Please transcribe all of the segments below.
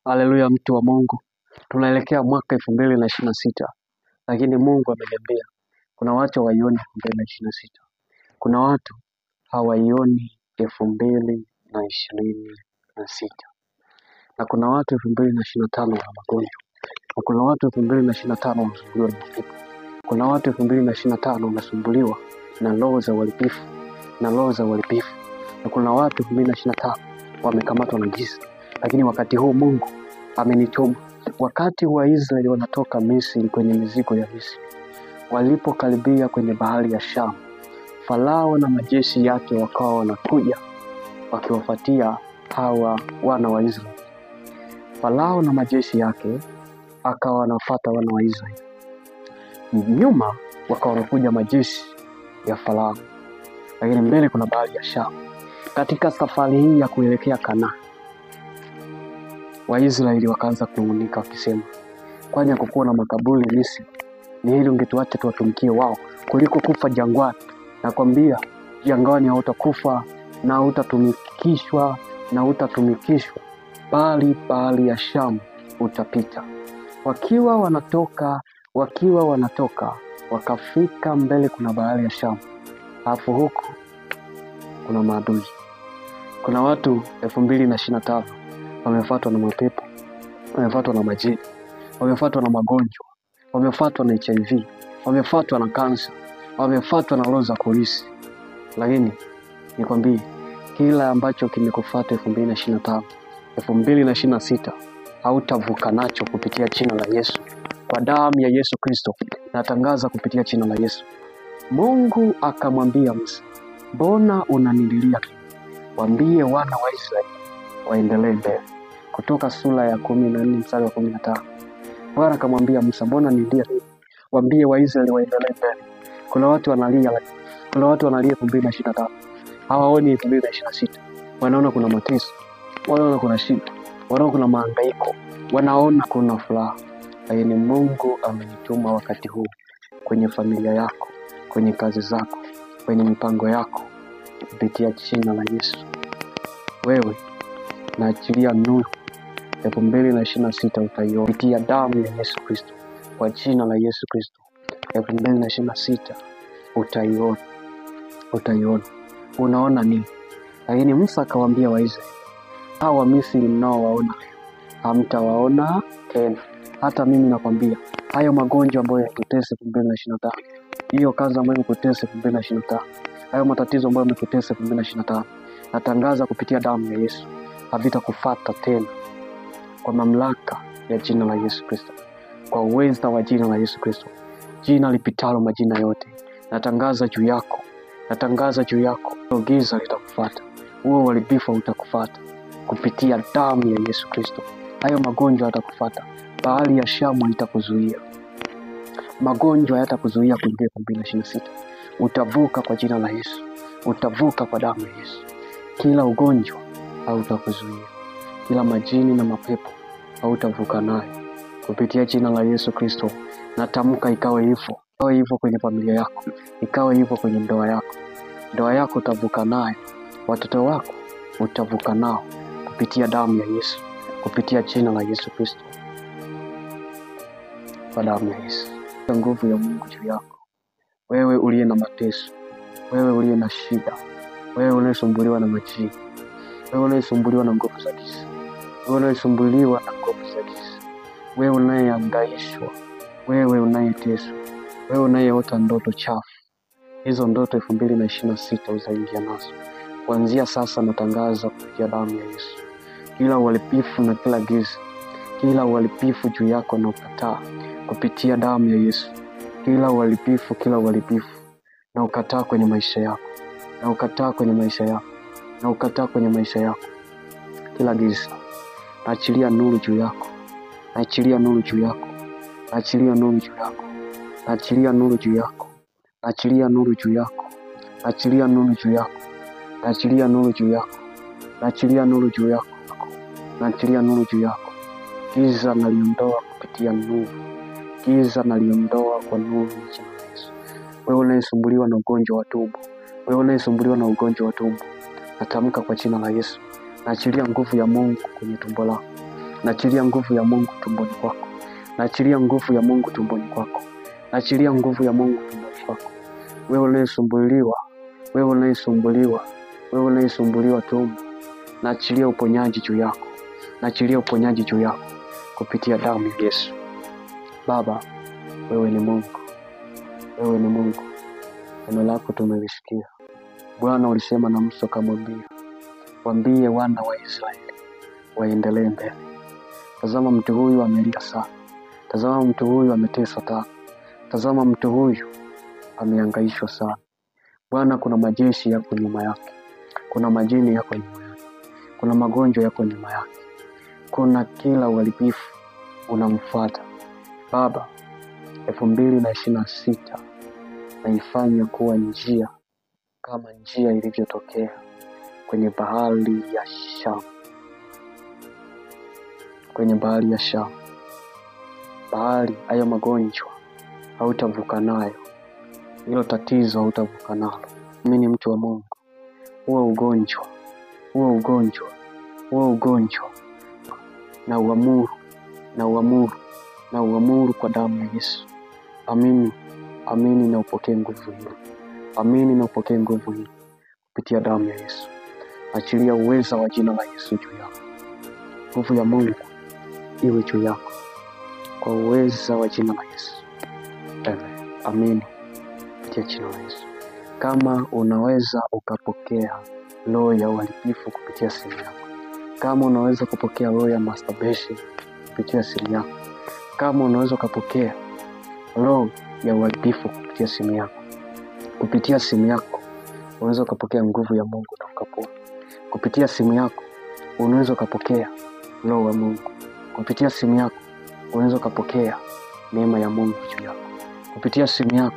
Haleluya, mtu wa Mungu. Tunaelekea mwaka 2026. Lakini Mungu ameniambia kuna watu hawaioni 2026. Kuna watu hawaioni 2026. Na kuna watu 2025 wana magonjwa. Na kuna watu 2025 wanasumbuliwa na mapepo. Kuna watu 2025 wanasumbuliwa na roho za uharibifu na kuna watu 2025 wamekamatwa na giza. Lakini wakati huu Mungu amenituma. Wakati wa Israeli wanatoka Misri kwenye mizigo ya Misri, walipokaribia kwenye bahari ya Shamu, Farao na majeshi yake wakawa wanakuja wakiwafuatia hawa wana wa Israeli. Farao na majeshi yake akawa wanafuata wana wa Israeli. Nyuma wakawa wanakuja majeshi ya Farao. Lakini mbele kuna bahari ya Shamu. Katika safari hii ya kuelekea Kanaani, Waisraeli wakaanza kunung'unika wakisema, kwani hakukuwa na makaburi Misri? Ni hili ungetuacha tuwatumikie wao kuliko kufa jangwani. Nakwambia jangwani hautakufa na hautatumikishwa, bali bahari ya Shamu utapita. Wakiwa wanatoka wakafika mbele, kuna bahari ya Shamu. Alafu huku kuna maadui. Kuna watu 2025 wamefuatwa na mapepo, wamefuatwa na majini, wamefuatwa na magonjwa, wamefuatwa na HIV, wamefuatwa na kansa, wamefuatwa na roho za polisi. Lakini nikwambie, kila ambacho kimekufuata 2025, 2026 hautavuka nacho kupitia jina la Yesu. Kwa damu ya Yesu Kristo natangaza kupitia jina la Yesu. Mungu akamwambia Musa, mbona unanililia? Waambie wana wa Israeli waendelee mbele. Kutoka sura ya 14 mstari wa 15. Bwana akamwambia Musa, mbona nilia? Waambie Waisraeli waendelee mbele. Kuna watu wanalia 2025. Hawaoni 2026. Wanaona kuna mateso, wanaona kuna shida, wanaona kuna mahangaiko, wanaona kuna furaha. Lakini Mungu amenituma wakati huu kwenye familia yako, kwenye kazi zako, kwenye mipango yako, kupitia jina la Yesu. Wewe naachilia nuru 2026 utaiona kupitia damu ya Yesu Kristo. Kwa jina la Yesu Kristo 2026 utaiona. Unaona nini? Lakini Musa akawaambia Waisraeli, hawa Misri mnaowaona hamtawaona tena. Hata mimi nakwambia, hayo magonjwa ambayo yakutesa 2025, hiyo kazi ambayo yakutesa 2025, hayo matatizo ambayo yakutesa 2025, natangaza kupitia damu ya Yesu havitakufuata tena. Kwa mamlaka ya jina la Yesu Kristo, kwa uweza wa jina la Yesu Kristo, jina lipitalo majina yote, natangaza juu yako. Giza litakufuata, huo uharibifu utakufuata kupitia damu ya Yesu Kristo. Hayo magonjwa yatakufuata. Bahari ya Shamu itakuzuia. Magonjwa hayatakuzuia kuingia 2026. Utavuka kwa jina la Yesu. Utavuka kwa damu ya Yesu. Kila ugonjwa hautakuzuia. Kila majini na mapepo hautavuka nayo. Kupitia jina la Yesu Kristo natamka ikawe hivyo. Ikawe hivyo kwenye familia yako. Ikawe hivyo kwenye ndoa yako. Ndoa yako utavuka nayo. Watoto wako utavuka nao kupitia damu ya Yesu. Kupitia jina la Yesu Kristo. Kwa damu ya Yesu. Nguvu ya Mungu juu yako. Wewe uliye na mateso. Wewe uliye na shida. Wewe unayesumbuliwa na majini. Wewe unayesumbuliwa na nguvu za giza. Wewe unayesumbuliwa na nguvu za giza. Wewe unayehangaishwa. Wewe unayeteswa. Wewe unayeota ndoto chafu. Hizo ndoto 2026 utaingia nazo. Kuanzia sasa natangaza kupitia damu ya Yesu. Kila uharibifu na kila giza, kila uharibifu juu yako na ukataa kupitia damu ya Yesu. Kila uharibifu na ukataa kwenye maisha yako. Kila giza, naachilia nuru juu yako. Naachilia nuru juu yako. Giza naliondoa kupitia nuru. Giza naliondoa kwa nuru ya jina la Yesu. Wewe unayesumbuliwa na ugonjwa wa tumbo, natamka kwa jina la Yesu. Naachilia nguvu ya Mungu kwenye tumbo lako. Naachilia nguvu ya Mungu tumboni kwako. Naachilia nguvu ya Mungu tumboni kwako. Naachilia nguvu ya Mungu tumboni kwako. Wewe unayesumbuliwa tumbo, naachilia uponyaji juu yako. Naachilia uponyaji juu yako kupitia damu ya Yesu. Baba, wewe ni Mungu. Wewe ni Mungu. Neno lako tumelisikia. Bwana, ulisema na Musa akamwambia, waambie wana wa Israeli waendelee mbele. Tazama mtu huyu amelia sana. Tazama mtu huyu ameteswa sana. Tazama mtu huyu amehangaishwa sana. Bwana, kuna majeshi yako nyuma yake. Kuna majini yako nyuma yake. Kuna magonjwa yako nyuma yake. Kuna kila uharibifu unamfuata. Baba, 2026 naifanya kuwa njia kama njia ilivyotokea kwenye bahari ya Shamu. Kwenye bahari ya Shamu. Bahari, hayo magonjwa hautavuka nayo. Hilo tatizo hautavuka nalo. Mimi ni mtu wa Mungu. Huo ugonjwa na uamuru kwa damu ya Yesu. Amini na upokee nguvu hiyo. Amini na upokee nguvu hiyo kupitia damu ya Yesu. Achilia uweza wa jina la Yesu juu yako. Nguvu ya Mungu iwe juu yako kwa uweza wa jina la Yesu. Amen. Amini kupitia jina la Yesu. Kama unaweza ukapokea roho ya uharibifu kupitia simu yako. Kama unaweza kupokea roho ya masturbation kupitia simu yako. Kama unaweza kupokea roho ya uharibifu kupitia simu yako. Kupitia simu yako unaweza kupokea nguvu ya Mungu na ukapona. Kupitia simu yako unaweza kupokea roho wa Mungu. Kupitia simu yako unaweza kupokea neema ya Mungu juu yako. Kupitia simu yako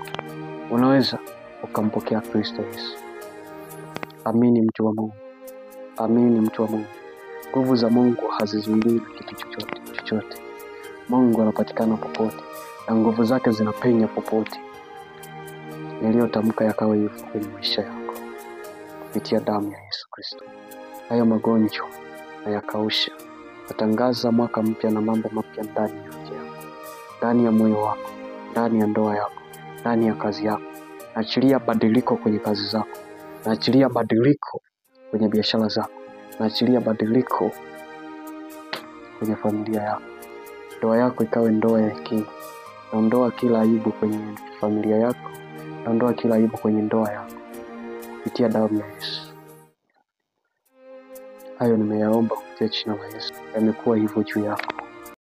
unaweza ukampokea Kristo Yesu. Amini mtu wa Mungu. Amini mtu wa Mungu. Nguvu za Mungu hazizuiliwi na kitu chochote. Mungu anapatikana popote na nguvu zake zinapenya popote. Niliyotamka yakawa hivyo kwenye maisha yako kupitia damu ya Yesu Kristo. Hayo magonjwa na yakausha. Natangaza mwaka mpya na mambo mapya ndani ya afya yako, ndani ya moyo wako, ndani ya ndoa yako, ndani ya kazi yako. Naachilia badiliko kwenye kazi zako. Naachilia badiliko kwenye biashara zako. Naachilia badiliko kwenye familia yako. Ndoa yako ikawe ndoa ya hekima. Naondoa kila aibu kwenye familia yako. Naondoa kila aibu kwenye ndoa yako kupitia damu ya Yesu. Hayo nimeyaomba kupitia jina la Yesu. Yamekuwa hivyo juu yako.